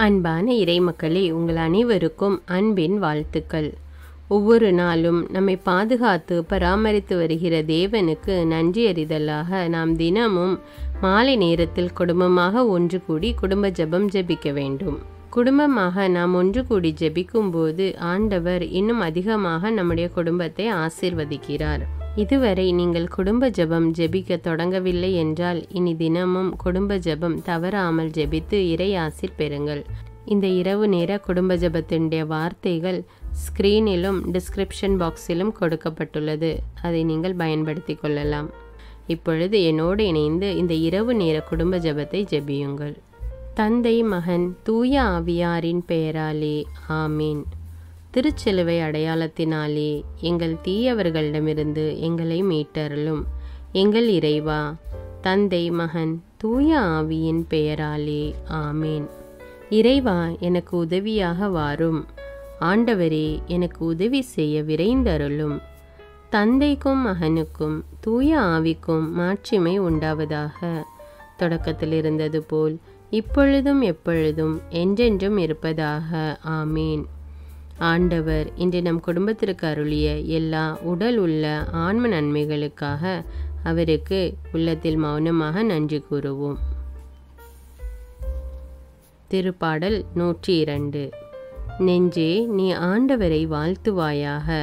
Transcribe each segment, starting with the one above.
அன்பான இறைமக்களே, உங்கள் அனைவருக்கும் அன்பின் வாழ்த்துக்கள். ஒவ்வொரு நாளும் நம்மை பாதுகாத்து பராமரித்து வருகிற தேவனுக்கு நன்றியறிதலாக நாம் தினமும் மாலை நேரத்தில் குடும்பமாக ஒன்று கூடி குடும்ப ஜெபம் ஜெபிக்க வேண்டும். குடும்பமாக நாம் ஒன்று கூடி ஜெபிக்கும் போது ஆண்டவர் இன்னும் அதிகமாக நம்முடைய குடும்பத்தை ஆசீர்வதிக்கிறார். இதுவரை நீங்கள் குடும்ப ஜெபம் ஜெபிக்க தொடங்கவில்லை என்றால் இனி தினமும் குடும்ப ஜெபம் தவறாமல் ஜெபித்து இறை ஆசீர் பெறுங்கள். இந்த இரவு நேர குடும்ப ஜெபத்தினுடைய வார்த்தைகள் ஸ்க்ரீனிலும் டிஸ்கிரிப்ஷன் பாக்ஸிலும் கொடுக்கப்பட்டுள்ளது. அதை நீங்கள் பயன்படுத்தி கொள்ளலாம். இப்பொழுது என்னோடு இணைந்து இந்த இரவு நேர குடும்ப ஜெபத்தை ஜெபியுங்கள். தந்தை, மகன், தூய ஆவியாரின் பெயராலே ஆமீன். திருச்சிலுவை அடையாளத்தினாலே எங்கள் தீயவர்களிடமிருந்து எங்களை மீட்டருளும். எங்கள் இறைவா, தந்தை, மகன், தூய ஆவியின் பெயராலே ஆமீன். இறைவா, எனக்கு உதவியாக வாரும். ஆண்டவரே, எனக்கு உதவி செய்ய விரைந்தருளும். தந்தைக்கும் மகனுக்கும் தூய ஆவிக்கும் மாட்சிமை உண்டாவதாக. தொடக்கத்தில் இருந்தது போல் இப்பொழுதும் எப்பொழுதும் என்றென்றும் இருப்பதாக. ஆமீன். ஆண்டவர் இன்று நம் குடும்பத்திற்கு அருளிய எல்லா உடல் உள்ள ஆன்ம நன்மைகளுக்காக அவருக்கு உள்ளத்தில் மௌனமாக நன்றி கூறுவோம். திருப்பாடல் 102. நெஞ்சே, நீ ஆண்டவரை வாழ்த்துவாயாக.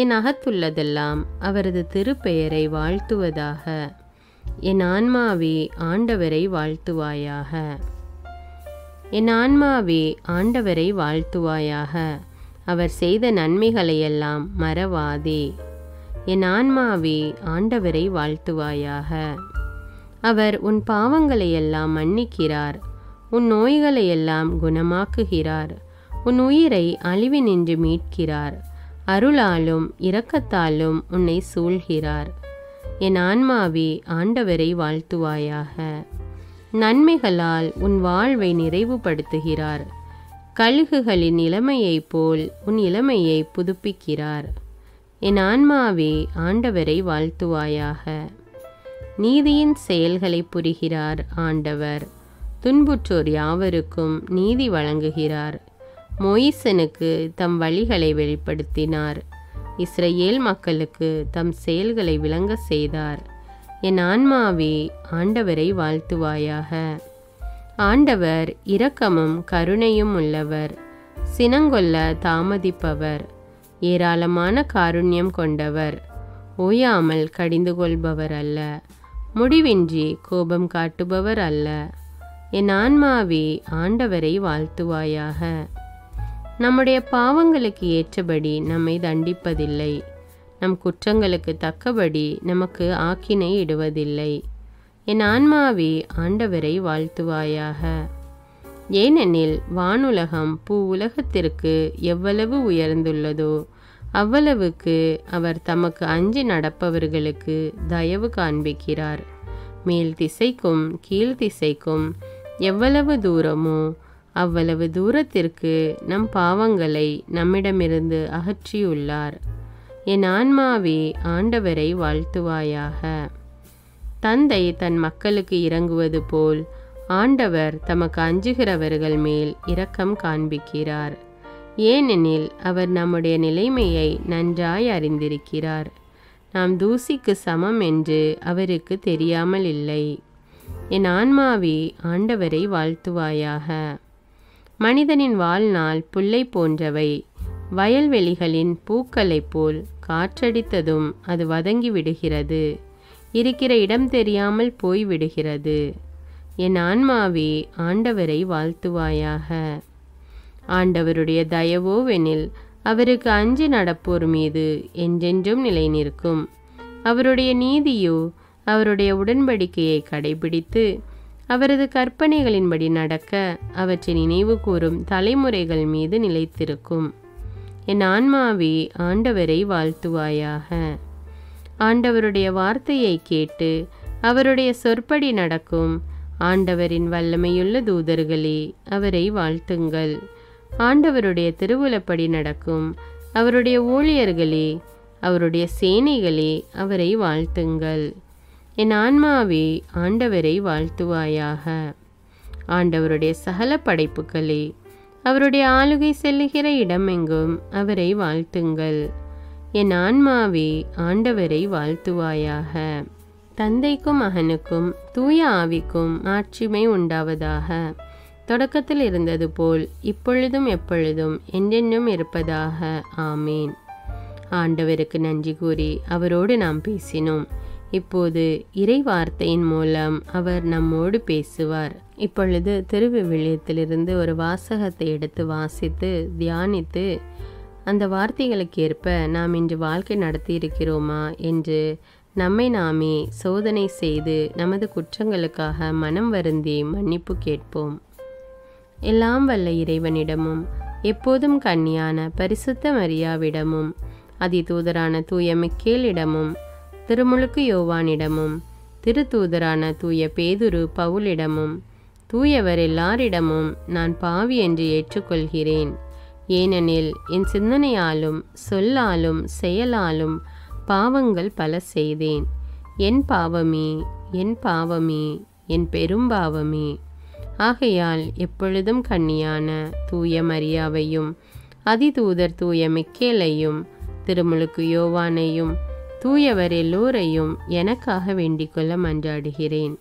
என் அகத்துள்ளதெல்லாம் அவரது திருப்பெயரை வாழ்த்துவதாக. என் ஆன்மாவே, ஆண்டவரை வாழ்த்துவாயாக. என் ஆன்மாவே, ஆண்டவரை வாழ்த்துவாயாக. அவர் செய்த நன்மைகளையெல்லாம் மறவாதே. என் ஆன்மாவே, ஆண்டவரை வாழ்த்துவாயாக. அவர் உன் பாவங்களையெல்லாம் மன்னிக்கிறார். உன் நோய்களையெல்லாம் குணமாக்குகிறார். உன் உயிரை அழிவினின்று மீட்கிறார். அருளாலும் இரக்கத்தாலும் உன்னை சூழ்கிறார். என் ஆன்மாவே, ஆண்டவரை வாழ்த்துவாயாக. நன்மைகளால் உன் வாழ்வை நிறைவுபடுத்துகிறார். கழுகுகளின் இளமையைப் போல் உன் இளமையை புதுப்பிக்கிறார். என் ஆன்மாவே, ஆண்டவரை வாழ்த்துவாயாக. நீதியின் செயல்களை புரிகிறார் ஆண்டவர். துன்புற்றோர் யாவருக்கும் நீதி வழங்குகிறார். மோயிசனுக்கு தம் வழிகளை வெளிப்படுத்தினார். இஸ்ரவேல் மக்களுக்கு தம் செயல்களை விளங்க செய்தார். என் ஆன்மாவே, ஆண்டவரை வாழ்த்துவாயாக. ஆண்டவர் இரக்கமும் கருணையும் உள்ளவர், சினங்கொள்ள தாமதிப்பவர், ஏராளமான காருண்யம் கொண்டவர், ஓயாமல் கடிந்து கொள்பவர் அல்ல, முடிவின்றி கோபம் காட்டுபவர் அல்ல. என் ஆன்மாவே, ஆண்டவரை வாழ்த்துவாயாக. நம்முடைய பாவங்களுக்கு ஏற்றபடி நம்மை தண்டிப்பதில்லை. நம் குற்றங்களுக்கு தக்கபடி நமக்கு ஆக்கினை இடுவதில்லை. என் ஆன்மாவே, ஆண்டவரை வாழ்த்துவாயாக. ஏனெனில் வானுலகம் பூ உலகத்திற்கு எவ்வளவு உயர்ந்துள்ளதோ அவ்வளவுக்கு அவர் தமக்கு அஞ்சி நடப்பவர்களுக்கு தயவு காண்பிக்கிறார். மேல் திசைக்கும் கீழ் திசைக்கும் எவ்வளவு தூரமோ அவ்வளவு தூரத்திற்கு நம் பாவங்களை நம்மிடமிருந்து அகற்றியுள்ளார். என் ஆன்மாவே, ஆண்டவரை வாழ்த்துவாயாக. தந்தை தன் மக்களுக்கு இரங்குவது போல் ஆண்டவர் தமக்கு அஞ்சுகிறவர்கள் மேல் இரக்கம் காண்பிக்கிறார். ஏனெனில் அவர் நம்முடைய நிலைமையை நன்றாய் அறிந்திருக்கிறார். நாம் தூசிக்கு சமம் என்று அவருக்கு தெரியாமல் இல்லை. என் ஆன்மாவே, ஆண்டவரை வாழ்த்துவாயாக. மனிதனின் வாழ்நாள் புல்லை போன்றவை. வயல்வெளிகளின் பூக்களைப் போல் காற்றடித்ததும் அது வதங்கி விடுகிறது, இருக்கிற இடம் தெரியாமல் போய்விடுகிறது. என் ஆன்மாவே, ஆண்டவரை வாழ்த்துவாயாக. ஆண்டவருடைய தயவோவெனில் அவருக்கு அஞ்சி நடப்போர் மீது என்றென்றும் நிலை நிற்கும். அவருடைய நீதியோ அவருடைய உடன்படிக்கையை கடைபிடித்து அவரது கற்பனைகளின்படி நடக்க அவற்றை நினைவு கூறும் தலைமுறைகள் மீது நிலைத்திருக்கும். என் ஆன்மாவே, ஆண்டவரை வாழ்த்துவாயாக. ஆண்டவருடைய வார்த்தையை கேட்டு அவருடைய சொற்படி நடக்கும் ஆண்டவரின் வல்லமையுள்ள தூதர்களே, அவரை வாழ்த்துங்கள். ஆண்டவருடைய திருவுலப்படி நடக்கும் அவருடைய ஊழியர்களே, அவருடைய சேனைகளே, அவரை வாழ்த்துங்கள். என் ஆன்மாவே, ஆண்டவரை வாழ்த்துவாயாக. ஆண்டவருடைய சகல படைப்புகளே, அவருடைய ஆளுகை செல்லுகிற இடமெங்கும் அவரை வாழ்த்துங்கள். என் ஆன்மாவே ஆண்டவரை வாழ்த்துவாயாக. தந்தைக்கும் மகனுக்கும் தூய ஆவிக்கும் மாட்சிமை உண்டாவதாக. தொடக்கத்தில் இருந்தது போல் இப்பொழுதும் எப்பொழுதும் என்றென்றும் இருப்பதாக. ஆமேன். ஆண்டவருக்கு நன்றி கூறி அவரோடு நாம் பேசினோம். இப்போது இறை வார்த்தையின் மூலம் அவர் நம்மோடு பேசுவார். இப்பொழுது திருவிவிலியத்திலிருந்து ஒரு வாசகத்தை எடுத்து வாசித்து தியானித்து அந்த வார்த்தைகளுக்கு ஏற்ப நாம் இன்று வாழ்க்கை நடத்தி இருக்கிறோமா என்று நம்மை நாமே சோதனை செய்து நமது குற்றங்களுக்காக மனம் வருந்தி மன்னிப்பு கேட்போம். எல்லாம் வல்ல இறைவனிடமும் எப்போதும் கன்னியான பரிசுத்த மரியாவிடமும் அதிதூதரான தூய மிக்கேலிடமும் திருமுழுக்கு யோவானிடமும் திருத்தூதரான தூய பேதுரு பவுலிடமும் தூயவர் எல்லாரிடமும் நான் பாவி என்று ஏற்றுக்கொள்கிறேன். ஏனெனில் என் சிந்தனையாலும் சொல்லாலும் செயலாலும் பாவங்கள் பல செய்தேன். என் பாவமே, என் பாவமே, என் பெரும்பாவமே. ஆகையால் எப்பொழுதும் கன்னியான தூய மரியாவையும் அதிதூதர் தூய மிக்கேலையும் திருமுழுக்கு யோவானையும் தூயவர் எல்லோரையும் எனக்காக வேண்டிக்கொள்ள மன்றாடுகிறேன்.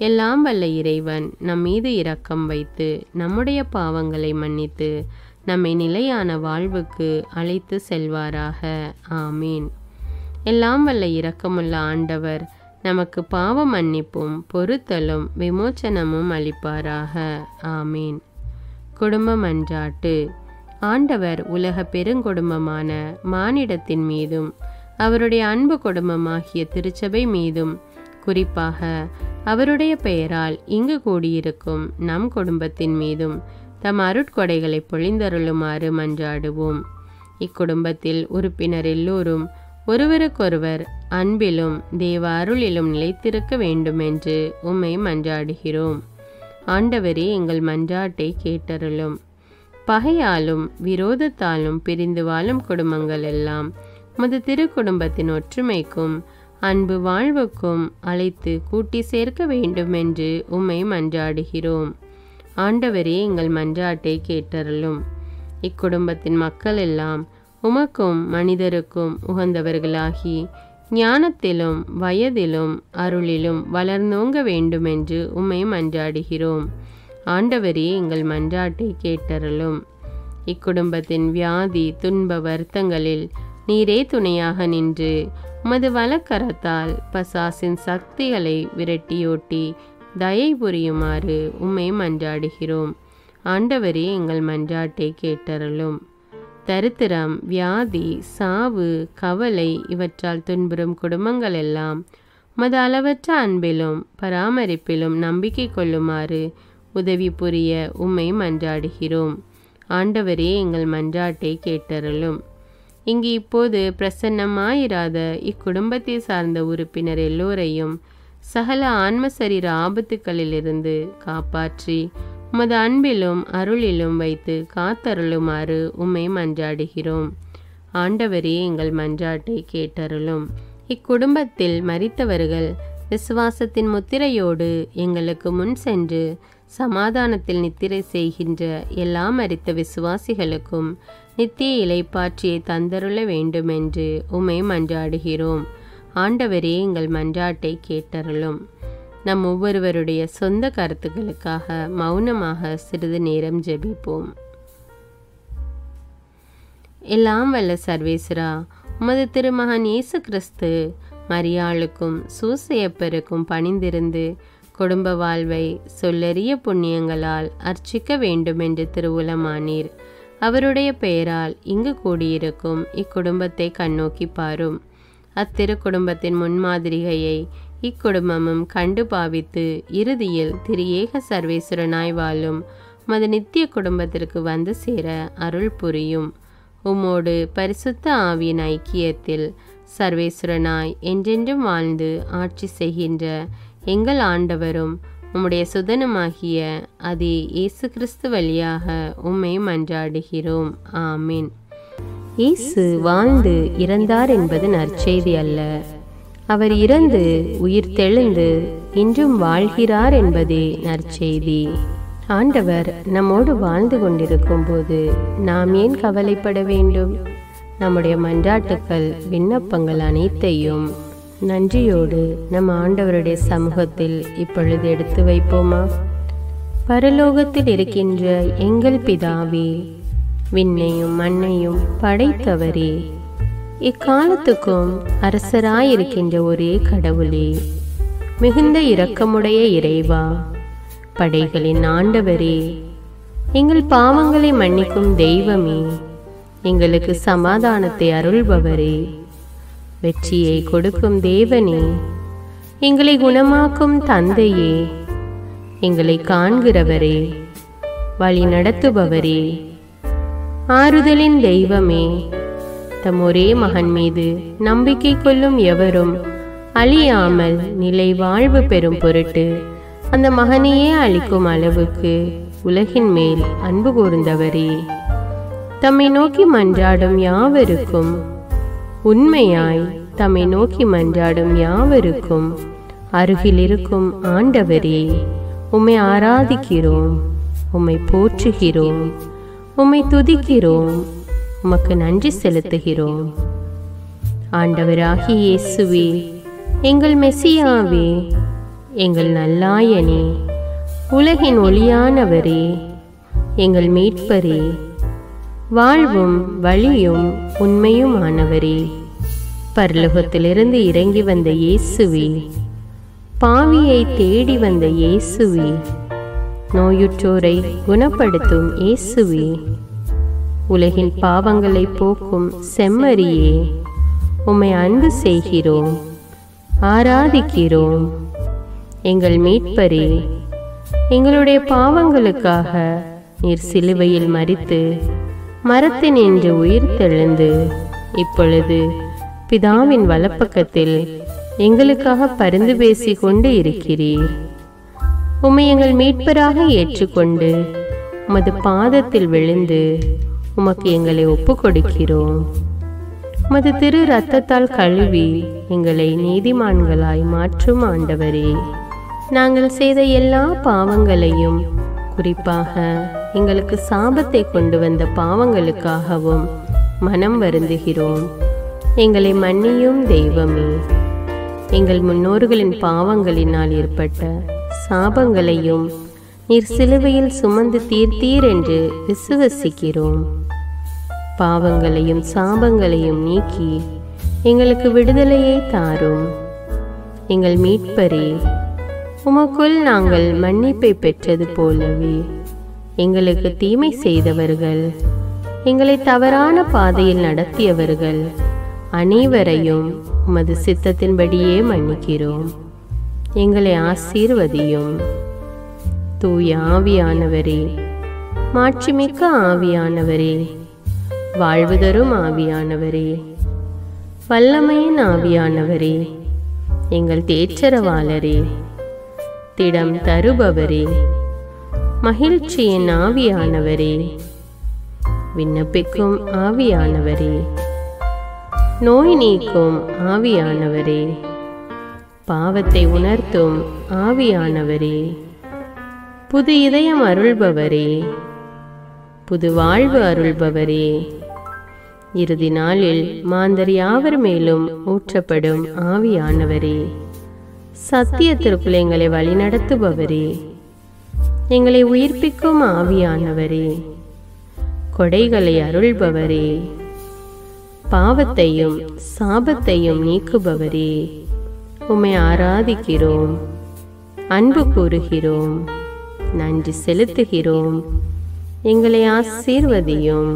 எல்லாம் வல்ல இறைவன் நம் மீது இரக்கம் வைத்து நம்முடைய பாவங்களை மன்னித்து நம்மை நிலையான வாழ்வுக்கு அழைத்து செல்வாராக. ஆமீன். எல்லாம் வல்ல இரக்கமுள்ள ஆண்டவர் நமக்கு பாவ மன்னிப்பும் பொறுத்தலும் விமோச்சனமும் அளிப்பாராக. ஆமீன். குடும்ப மன்றாட்டு. ஆண்டவர் உலக பெருங்கொடும்பமான மானிடத்தின் மீதும் அவருடைய அன்பு குடும்பமாகிய திருச்சபை மீதும் குறிப்பாக அவருடைய பெயரால் இங்கு கூடியிருக்கும் நம் குடும்பத்தின் மீதும் தம் அருட்கொடைகளை பொழிந்தருளுமாறு மன்றாடுவோம். இக்குடும்பத்தில் உறுப்பினர் எல்லோரும் ஒருவருக்கொருவர் அன்பிலும் தேவ அருளிலும் நிலைத்திருக்க வேண்டுமென்று உம்மை மன்றாடுகிறோம். ஆண்டவரே, எங்கள் மன்றாட்டை கேட்டருளும். பகையாலும் விரோதத்தாலும் பிரிந்து வாழும் குடும்பங்கள் எல்லாம் உமது திருக்குடும்பத்தின் ஒற்றுமைக்கும் அன்பு வாழ்வுக்கும் அழைத்து கூட்டி சேர்க்க வேண்டுமென்று உம்மை மன்றாடுகிறோம். ஆண்டவரே, எங்கள் மன்றாட்டை கேட்டருளும். இக்குடும்பத்தின் மக்கள் எல்லாம் உமக்கும் மனிதருக்கும் உகந்தவர்களாகி ஞானத்திலும் வயதிலும் அருளிலும் வளர்ந்தோங்க வேண்டுமென்று உம்மை மன்றாடுகிறோம். ஆண்டவரே, எங்கள் மன்றாட்டை கேட்டருளும். இக்குடும்பத்தின் வியாதி துன்ப வருத்தங்களில் நீரே துணையாக நின்று உமது வலக்கரத்தால் பசாசின் சக்திகளை விரட்டியோட்டி தயை புரியுமாறு உம்மை மன்றாடுகிறோம். ஆண்டவரே, எங்கள் மன்றாட்டை கேட்டருளும். தரித்திரம், வியாதி, சாவு, கவலை இவற்றால் துன்புறும் குடும்பங்கள் எல்லாம் உமது அளவற்ற அன்பிலும் பராமரிப்பிலும் நம்பிக்கை கொள்ளுமாறு உதவி புரிய உம்மை மன்றாடுகிறோம். ஆண்டவரே, எங்கள் மன்றாட்டை கேட்டருளும். இங்கு இப்போது பிரசன்னமாயிராத இக்குடும்பத்தை சார்ந்த உறுப்பினர் எல்லோரையும் சகல ஆன்ம சரீர ஆபத்துக்களிலிருந்து காப்பாற்றி உமது அன்பிலும் அருளிலும் வைத்து காத்தருளுமாறு உம்மை மன்றாடுகிறோம். ஆண்டவரே, எங்கள் மன்றாட்டை கேட்டருளும். இக்குடும்பத்தில் மரித்தவர்கள் விசுவாசத்தின் முத்திரையோடு எங்களுக்கு முன் சென்று சமாதானத்தில் நித்திரை செய்கின்ற எல்லா மரித்த விசுவாசிகளுக்கும் நித்திய இலைப்பாற்றியை தந்தருள வேண்டுமென்று உம்மை மன்றாடுகிறோம். ஆண்டவரே, எங்கள் மன்றாட்டை கேட்டருளும். நம் ஒவ்வொருவருடைய சொந்த கருத்துக்களுக்காக மௌனமாக சிறிது நேரம் ஜெபிப்போம். எல்லாம் வல்ல சர்வேஸ்வரா, உமது திருமகன் இயேசு கிறிஸ்து மரியாளுக்கும் சூசையப்பருக்கும் பணிந்திருந்து குடும்ப வாழ்வை சொல்லறிய புண்ணியங்களால் அர்ச்சிக்க வேண்டுமென்று திருவுளமானீர். அவருடைய பெயரால் இங்கு கூடியிருக்கும் இக்குடும்பத்தை கண்ணோக்கி பாரும். அத்திரு குடும்பத்தின் முன்மாதிரிகையை இக்குடும்பமும் கண்டு பாவித்து இறுதியில் திரியேக சர்வேஸ்வரனாய் வாழும் மது நித்திய குடும்பத்திற்கு வந்து சேர அருள் புரியும். உம்மோடு பரிசுத்த ஆவியின் ஐக்கியத்தில் சர்வேஸ்வரனாய் என்றென்றும் வாழ்ந்து ஆட்சி செய்கின்ற எங்கள் ஆண்டவரும் உம்முடைய சுதனமாகிய அதே இயேசு கிறிஸ்து வழியாக உம்மை மன்றாடுகிறோம். ஆமீன். இயேசு வாழ்ந்து இறந்தார் என்பது நற்செய்தி அல்ல. அவர் இறந்து உயிர் தெழுந்து இன்றும் வாழ்கிறார் என்பதே நற்செய்தி. ஆண்டவர் நம்மோடு வாழ்ந்து கொண்டிருக்கும் போது நாம் ஏன் கவலைப்பட வேண்டும்? நம்முடைய மன்றாட்டுக்கள், விண்ணப்பங்கள் அனைத்தையும் நன்றியோடு நம் ஆண்டவருடைய சமூகத்தில் இப்பொழுது எடுத்து வைப்போமா? பரலோகத்தில் இருக்கின்ற எங்கள் பிதாவே, விண்ணையும் மண்ணையும் படைத்தவரே, இக்காலத்துக்கும் அரசராயிருக்கின்ற ஒரே கடவுளே, மிகுந்த இரக்கமுடைய இறைவா, படைகளின் ஆண்டவரே, எங்கள் பாவங்களை மன்னிக்கும் தெய்வமே, எங்களுக்கு சமாதானத்தை அருள்பவரே, வெற்றியை கொடுக்கும் தேவனே, எங்களை குணமாக்கும் தந்தையே, எங்களை காண்கிறவரே, வழி நடத்துபவரே, ஆறுதலின் தெய்வமே, தம் ஒரே மகன் மீது நம்பிக்கை கொள்ளும் எவரும் அழியாமல் நிலை வாழ்வு பெறும் பொருட்டு அந்த மகனையே அளிக்கும் அளவுக்கு உலகின் மேல் அன்பு கூர்ந்தவரே, தம்மை நோக்கி மன்றாடும் யாவருக்கும், உண்மையாய் தம்மை நோக்கி மன்றாடும் யாவருக்கும் அருகில் இருக்கும் ஆண்டவரே, உம்மை ஆராதிக்கிறோம், உம்மை போற்றுகிறோம், உம்மை துதிக்கிறோம், உமக்கு நன்றி செலுத்துகிறோம். ஆண்டவராகிய இயேசுவே, எங்கள் மெசியாவே, எங்கள் நல்லாயனே, உலகின் ஒளியானவரே, எங்கள் மீட்பரே, வாழ்வும் வழியும் உண்மையுமானவரே, பரலோகத்திலிருந்து இறங்கி வந்த இயேசுவே, பாவியை தேடி வந்த இயேசுவே, நோயுற்றோரை குணப்படுத்தும் இயேசுவே, உலகின் பாவங்களை போக்கும் செம்மறியே, உம்மை அன்பு செய்கிறோம், ஆராதிக்கிறோம். எங்கள் மீட்பரே, எங்களுடைய பாவங்களுக்காக நீர் சிலுவையில் மரித்து மரத்தினின்று உயிர் தெழுந்து இப்பொழுது பிதாவின் வலப்பக்கத்தில் எங்களுக்காக பரிந்து பேசி கொண்டு இருக்கிறீர். உம்மை எங்கள் மீட்பராக ஏற்றுக்கொண்டு உமது பாதத்தில் விழுந்து உமக்கு எங்களை ஒப்பு கொடுக்கிறோம். உமது திரு இரத்தத்தால் கழுவி எங்களை நீதிமான்களாய் மாற்றும் ஆண்டவரே, நாங்கள் செய்த எல்லா பாவங்களையும், குறிப்பாக எங்களுக்கு சாபத்தை கொண்டு வந்த பாவங்களுக்காகவும் மனம் வருந்துகிறோம். எங்களை மன்னியும் தெய்வமே, எங்கள் முன்னோர்களின் பாவங்களினால் ஏற்பட்ட சாபங்களையும் நீர் சிலுவையில் சுமந்து தீர்த்தீர் என்று விசுவசிக்கிறோம். பாவங்களையும் சாபங்களையும் நீக்கி எங்களுக்கு விடுதலையை தாரும். எங்கள் மீட்பரே, உமக்குள் நாங்கள் மன்னிப்பை பெற்றது போலவே எங்களுக்கு தீமை செய்தவர்கள், எங்களை தவறான பாதையில் நடத்தியவர்கள் அனைவரையும் உமது சித்தத்தின்படியே மன்னிக்கிறோம். எங்களை ஆசீர்வதியும். தூய ஆவியானவரே, மாட்சிமிக்க ஆவியானவரே, வாழ்வு தரும் ஆவியானவரே, வல்லமையின் ஆவியானவரே, எங்கள் தேற்றரவாளரே, திடம் தருபவரே, மகிழ்ச்சியின் ஆவியானவரே, விண்ணப்பிக்கும் ஆவியானவரே, நோய் நீக்கும் ஆவியானவரே, பாவத்தை உணர்த்தும் ஆவியானவரே, புது இதயம் அருள்பவரே, புது வாழ்வு அருள்பவரே, இறுதி நாளில் மாந்தர் யாவர் மேலும் ஊற்றப்படும் ஆவியானவரே, சத்தியத்திற்குள் எங்களை வழிநடத்துபவரே, எங்களை உயிர்ப்பிக்கும் ஆவியானவரே, கொடைகளை அருள்பவரே, பாவத்தையும் சாபத்தையும் நீக்குபவரே, உம்மை ஆராதிக்கிறோம், அன்பு கூறுகிறோம், நன்றி செலுத்துகிறோம். எங்களை ஆசீர்வதியும்.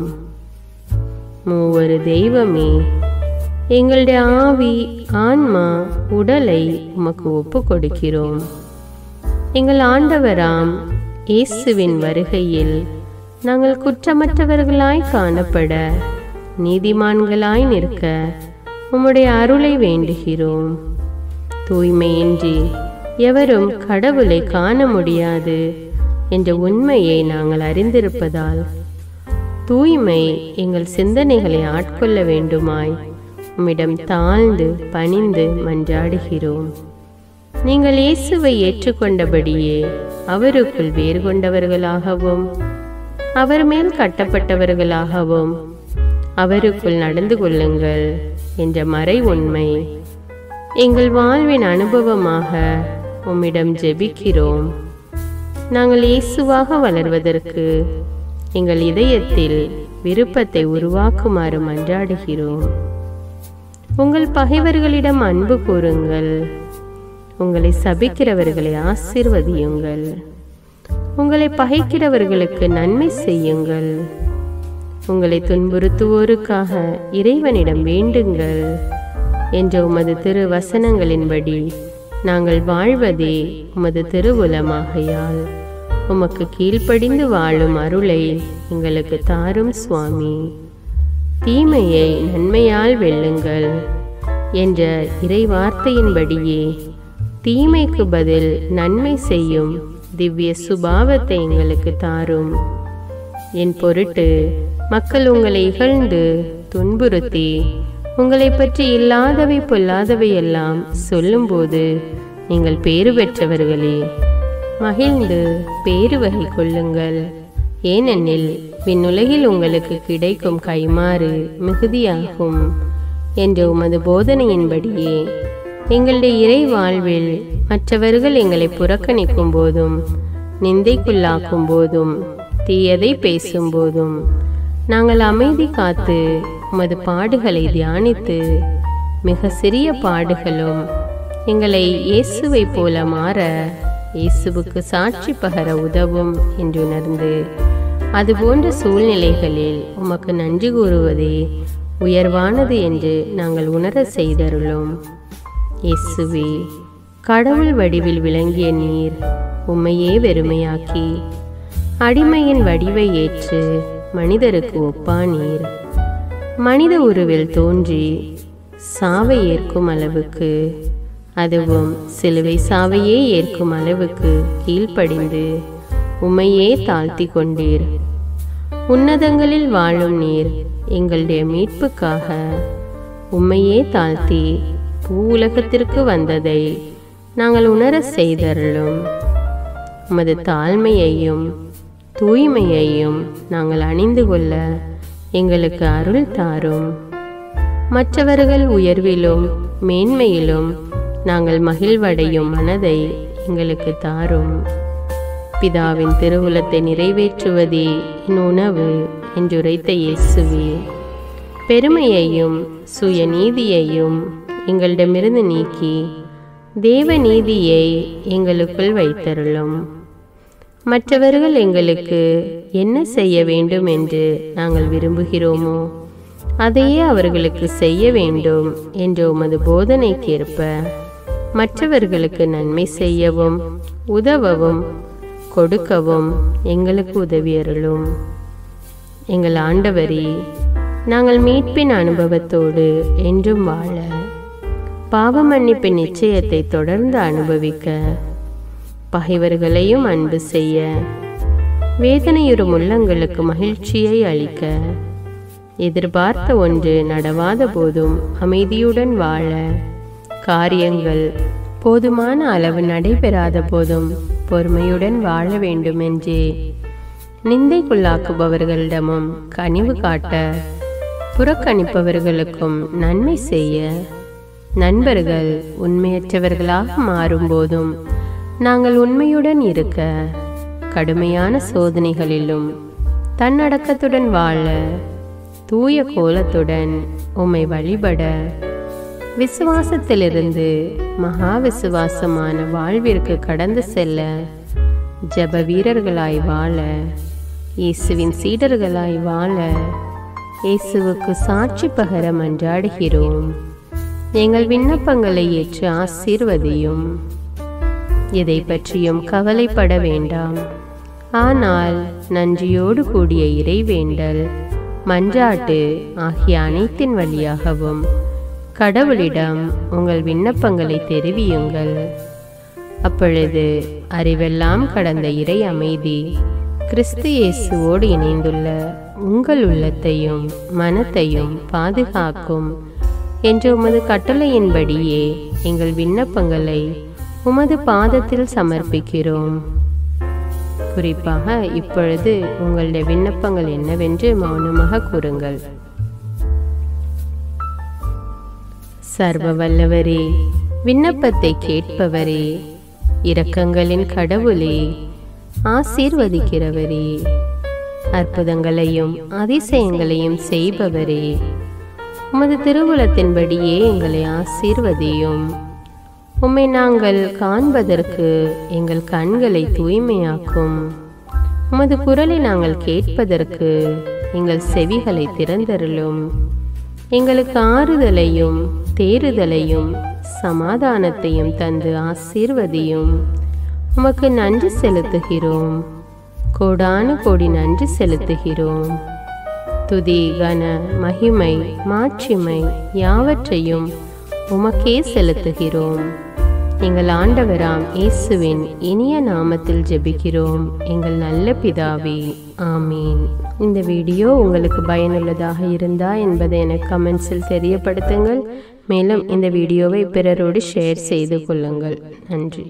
மூவரு தெய்வமே, எங்களுடைய ஆவி, ஆன்மா, உடலை உமக்கு ஒப்பு கொடுக்கிறோம். எங்கள் ஆண்டவராம் இயேசுவின் வருகையில் நாங்கள் குற்றமற்றவர்களாய் காணப்பட, நீதிமான்களாய் நிற்க உம்முடைய அருளை வேண்டுகிறோம். தூய்மையின்றி எவரும் கடவுளை காண முடியாது என்ற உண்மையை நாங்கள் அறிந்திருப்பதால் தூய்மை எங்கள் சிந்தனைகளை ஆட்கொள்ள வேண்டுமாய் உம்மிடம் தாழ்ந்து பணிந்து மன்றாடுகிறோம். நீங்கள் இயேசுவை ஏற்றுக்கொண்டபடியே அவருக்குள் வேறு கொண்டவர்களாகவும் அவர் மேல் கட்டப்பட்டவர்களாகவும் அவருக்குள் நடந்து கொள்ளுங்கள் என்ற மறை உண்மை எங்கள் வாழ்வின் அனுபவமாக உம்மிடம் ஜெபிக்கிறோம். நாங்கள் இயேசுவாக வளர்வதற்கு எங்கள் இதயத்தில் விருப்பத்தை உருவாக்குமாறு மன்றாடுகிறோம். உங்கள் பகைவர்களிடம் அன்பு கூறுங்கள். உங்களை சபிக்கிறவர்களை ஆசீர்வதியுங்கள். உங்களை பகைக்கிறவர்களுக்கு நன்மை செய்யுங்கள். உங்களை துன்புறுத்துவோருக்காக இறைவனிடம் வேண்டுங்கள் என்ற உமது திருவசனங்களின்படி நாங்கள் வாழ்வதே உமது திருவுலமாகையால் உமக்கு கீழ்ப்படிந்து வாழும் அருளை எங்களுக்கு தாரும் சுவாமி. தீமையை நன்மையால் வெல்லுங்கள் என்ற இறை வார்த்தையின்படியே தீமைக்கு பதில் நன்மை செய்யும் திவ்ய சுபாவத்தை எங்களுக்கு தாரும். என் பொருட்டு மக்கள் உங்களை இகழ்ந்து துன்புறுத்தி உங்களை பற்றி இல்லாதவை பொல்லாதவை எல்லாம் சொல்லும்போது நீங்கள் பேறு பெற்றவர்களே, மகிழ்ந்து பேறு வகை கொள்ளுங்கள். ஏனெனில் விண்ணுலகில் உங்களுக்கு கிடைக்கும் கைமாறு மிகுதியாகும் என்ற உமது போதனையின்படியே எங்களுடைய இறை வாழ்வில் மற்றவர்கள் எங்களை புறக்கணிக்கும் போதும் நிந்தைக்குள்ளாக்கும் போதும் தீயதை பேசும் போதும் நாங்கள் அமைதி காத்து உமது பாடுகளை தியானித்து மிக சிறிய பாடுகளும் எங்களை இயேசுவை போல மாற இயேசுவுக்கு சாட்சி பகர உதவும் என்றுணர்ந்து அதுபோன்ற சூழ்நிலைகளில் உமக்கு நன்றி கூறுவதே உயர்வானது என்று நாங்கள் உணர செய்தருளும். இயேசுவே, கடவுள் வடிவில் விளங்கிய நீர் உம்மையே வெறுமையாக்கி அடிமையின் வடிவை ஏற்று மனிதருக்கு ஒப்பானீர். மனித உருவில் தோன்றி சாவை ஏற்கும் அளவுக்கு, அதுவும் சிலுவை சாவையே ஏற்கும் அளவுக்கு கீழ்ப்படிந்து உம்மையே தாழ்த்தி கொண்டீர். உன்னதங்களில் வாழும் நீர் எங்களுடைய மீட்புக்காக உம்மையே தாழ்த்தி பூவுலகத்திற்கு வந்ததை நாங்கள் உணர செய்தருளும். உமது தாழ்மையையும் தூய்மையையும் நாங்கள் அணிந்து கொள்ள எங்களுக்கு அருள் தாரும். மற்றவர்கள் உயர்விலும் மேன்மையிலும் நாங்கள் மகிழ்வடையும் மனதை எங்களுக்கு தாரும். பிதாவின் திருவுலத்தை நிறைவேற்றுவதே என் உணவு என்றுரைத்த இயேசுவே, பெருமையையும் சுயநீதியையும் எங்களிடமிருந்து நீக்கி தேவ நீதியை எங்களுக்குள் வைத்தருளும். மற்றவர்கள் எங்களுக்கு என்ன செய்ய வேண்டும் என்று நாங்கள் விரும்புகிறோமோ அதையே அவர்களுக்கு செய்ய வேண்டும் என்ற உமது போதனைக்கேற்ப மற்றவர்களுக்கு நன்மை செய்யவும் உதவவும் கொடுக்கவும் எங்களுக்கு உதவியருளும். எங்கள் ஆண்டவரே, நாங்கள் மீட்பின் அனுபவத்தோடு என்றும் வாழ, பாவ மன்னிப்பின் நிச்சயத்தை தொடர்ந்து அனுபவிக்க, பகைவர்களையும் அன்பு செய்ய, வேதனையுறும் உள்ளங்களுக்கு மகிழ்ச்சியை அளிக்க, எதிர்பார்த்த ஒன்று நடவாத போதும் அமைதியுடன் வாழ, காரியங்கள் போதுமான அளவு நடைபெறாத போதும் பொறுமையுடன் வாழ வேண்டுமென்றே நிந்தைக்குள்ளாக்குபவர்களிடமும் கனிவு காட்ட, புறக்கணிப்பவர்களுக்கும் நன்மை செய்ய, நண்பர்கள் உண்மையற்றவர்களாக மாறும்போதும் நாங்கள் உண்மையுடன் இருக்க, கடுமையான சோதனைகளிலும் தன்னடக்கத்துடன் வாழ, தூய கோலத்துடன் உம்மை வழிபட, விசுவாசத்திலிருந்து மகா விசுவாசமான வாழ்விற்கு கடந்து செல்ல, ஜப வீரர்களாய் வாழ, இயேசுவின் சீடர்களாய் வாழ, இயேசுவுக்கு சாட்சி பகர மன்றாடுகிறோம். எங்கள் விண்ணப்பங்களை ஏற்று ஆசீர்வதியும். எதை பற்றியும் கவலைப்பட வேண்டாம். ஆனால் நன்றியோடு கூடிய இறைவேண்டல், மன்றாட்டு ஆகிய அனைத்தின் வழியாகவும் கடவுளிடம் உங்கள் விண்ணப்பங்களை தெரிவியுங்கள். அப்பொழுது அறிவெல்லாம் கடந்த இறை அமைதி கிறிஸ்து இயேசுவோடு இணைந்துள்ள உங்கள் உள்ளத்தையும் மனத்தையும் பாதுகாக்கும் என்ற உமது கட்டளையின்படியே எங்கள் விண்ணப்பங்களை உமது பாதத்தில் சமர்ப்பிக்கிறோம். குறிப்பாக இப்பொழுது உங்களுடைய விண்ணப்பங்கள் என்னவென்று மௌனமாக கூறுங்கள். சர்வ வல்லவரே, விண்ணப்பத்தை கேட்பவரே, இரக்கங்களின் கடவுளே, ஆசீர்வதிக்கிறவரே, அற்புதங்களையும் அதிசயங்களையும் செய்பவரே, உமது திருவுளத்தின்படியே எங்களை ஆசீர்வதியும். உம்மை நாங்கள் காண்பதற்கு எங்கள் கண்களை தூய்மையாக்கும். உமது குரலை நாங்கள் கேட்பதற்கு எங்கள் செவிகளை திறந்தருளும். எங்களுக்கு ஆறுதலையும் தேறுதலையும் சமாதானத்தையும் தந்து ஆசீர்வதியும். உமக்கு நன்றி செலுத்துகிறோம். கோடானு கோடி நன்றி செலுத்துகிறோம். துதி, கன, மகிமை, மாட்சிமை யாவற்றையும் உமக்கே செலுத்துகிறோம். எங்கள் ஆண்டவராம் இயேசுவின் இனிய நாமத்தில் ஜெபிக்கிறோம் எங்கள் நல்ல பிதாவே, ஆமீன். இந்த வீடியோ உங்களுக்கு பயனுள்ளதாக இருந்தா என்பதை எனக்கு கமெண்ட்ஸில் தெரியப்படுத்துங்கள். மேலும் இந்த வீடியோவை பிறரோடு ஷேர் செய்து கொள்ளுங்கள். நன்றி.